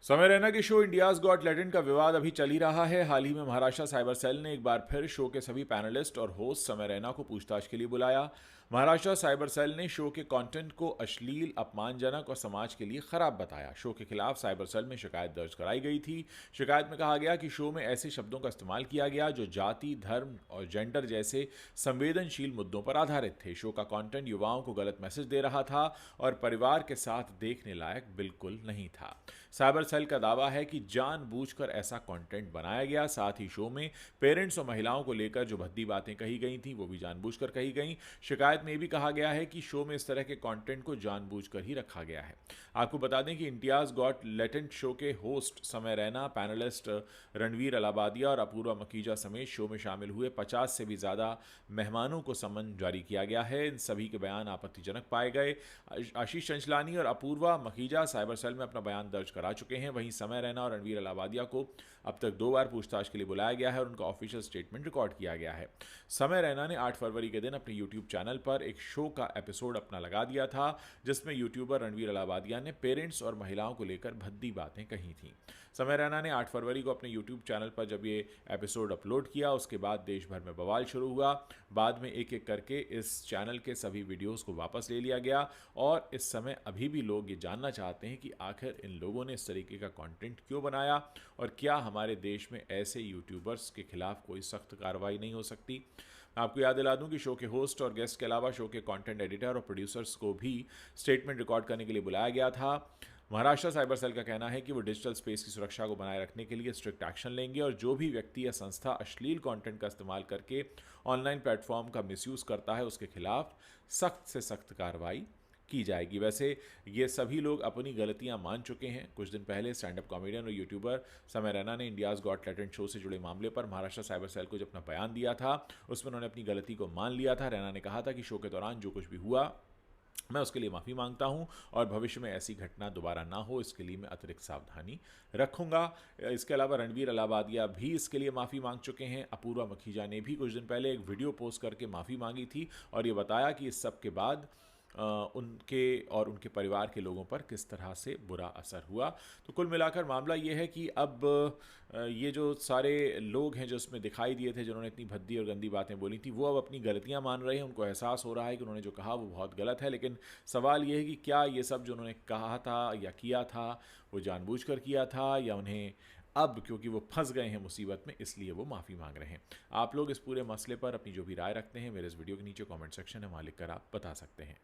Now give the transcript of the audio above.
समय रैना के show India's got talent का विवाद अभी चल ही रहा है। हाल ही में महाराष्ट्र साइबर सेल ने एक बार फिर शो के सभी पैनलिस्ट और होस्ट समय रैना को पूछताछ के लिए बुलाया। महाराष्ट्र साइबर सेल ने शो के कंटेंट को अश्लील, अपमानजनक और समाज के लिए खराब बताया। शो के खिलाफ साइबर सेल में शिकायत दर्ज कराई गई थी। शिकायत में कहा गया कि शो में ऐसे शब्दों का इस्तेमाल किया गया जो जाति, धर्म और जेंडर जैसे संवेदनशील मुद्दों पर आधारित थे। शो का कंटेंट युवाओं को गलत मैसेज दे रहा था और परिवार के साथ देखने लायक बिल्कुल नहीं था। साइबर सेल का दावा है कि जानबूझकर ऐसा कंटेंट बनाया गया। साथ ही शो में पेरेंट्स और महिलाओं को लेकर जो भद्दी बातें कही गई थी वो भी जानबूझकर कही गई। शिकायत में भी कहा गया है कि शो में इस तरह के कंटेंट को जानबूझकर ही रखा गया है। आपको बता दें कि इंडियाज गॉट टैलेंट शो के होस्ट समय रैना, पैनलिस्ट रणवीर अलाबादिया और अपूर्वा मकीजा समेत शो में शामिल हुए 50 से भी ज़्यादा मेहमानों को समन जारी किया गया है। इन सभी के बयान आपत्तिजनक पाए गए। आशीष चंचलानी और अपूर्वा मकीजा साइबर सेल में अपना बयान दर्ज करा चुके हैं। वहीं समय रैना और रणवीर अलाबादिया को अब तक 2 बार पूछताछ के लिए बुलाया गया है और उनका ऑफिशियल स्टेटमेंट रिकॉर्ड किया गया है। समय रैना ने 8 फरवरी के दिन अपने यूट्यूब चैनल पर एक शो का एपिसोड अपना लगा दिया था, जिसमें यूट्यूबर रणवीर अलाबादिया ने पेरेंट्स और महिलाओं को लेकर भद्दी बातें कही थी। समय रैना ने 8 फरवरी को अपने यूट्यूब चैनल पर जब ये एपिसोड अपलोड किया, उसके बाद देश भर में बवाल शुरू हुआ। बाद में एक एक करके इस चैनल के सभी वीडियोस को वापस ले लिया गया और इस समय अभी भी लोग ये जानना चाहते हैं कि आखिर इन लोगों ने इस तरीके का कंटेंट क्यों बनाया और क्या हमारे देश में ऐसे यूट्यूबर्स के खिलाफ कोई सख्त कार्रवाई नहीं हो सकती। आपको याद दिला दूं कि शो के होस्ट और गेस्ट के अलावा शो के कंटेंट एडिटर और प्रोड्यूसर्स को भी स्टेटमेंट रिकॉर्ड करने के लिए बुलाया गया था। महाराष्ट्र साइबर सेल का कहना है कि वो डिजिटल स्पेस की सुरक्षा को बनाए रखने के लिए स्ट्रिक्ट एक्शन लेंगे और जो भी व्यक्ति या संस्था अश्लील कंटेंट का इस्तेमाल करके ऑनलाइन प्लेटफॉर्म का मिसयूज़ करता है उसके खिलाफ सख्त से सख्त कार्रवाई की जाएगी। वैसे ये सभी लोग अपनी गलतियां मान चुके हैं। कुछ दिन पहले स्टैंड अप कॉमेडियन और यूट्यूबर समय रैना ने इंडियाज गॉट टैलेंट शो से जुड़े मामले पर महाराष्ट्र साइबर सेल को जब अपना बयान दिया था, उसमें उन्होंने अपनी गलती को मान लिया था। रैना ने कहा था कि शो के दौरान जो कुछ भी हुआ मैं उसके लिए माफ़ी मांगता हूं और भविष्य में ऐसी घटना दोबारा ना हो इसके लिए मैं अतिरिक्त सावधानी रखूंगा। इसके अलावा रणवीर अलाबादिया भी इसके लिए माफ़ी मांग चुके हैं। अपूर्वा मखीजा ने भी कुछ दिन पहले एक वीडियो पोस्ट करके माफ़ी मांगी थी और ये बताया कि इस सब के बाद उनके और उनके परिवार के लोगों पर किस तरह से बुरा असर हुआ। तो कुल मिलाकर मामला ये है कि अब ये जो सारे लोग हैं जो इसमें दिखाई दिए थे जिन्होंने इतनी भद्दी और गंदी बातें बोली थी, वो अब अपनी गलतियां मान रहे हैं। उनको एहसास हो रहा है कि उन्होंने जो कहा वो बहुत गलत है। लेकिन सवाल ये है कि क्या ये सब जो उन्होंने कहा था या किया था वो जानबूझकर किया था या उन्हें अब क्योंकि वो फंस गए हैं मुसीबत में इसलिए वो माफ़ी मांग रहे हैं। आप लोग इस पूरे मसले पर अपनी जो भी राय रखते हैं मेरे इस वीडियो के नीचे कमेंट सेक्शन है, वहाँ लिख कर आप बता सकते हैं।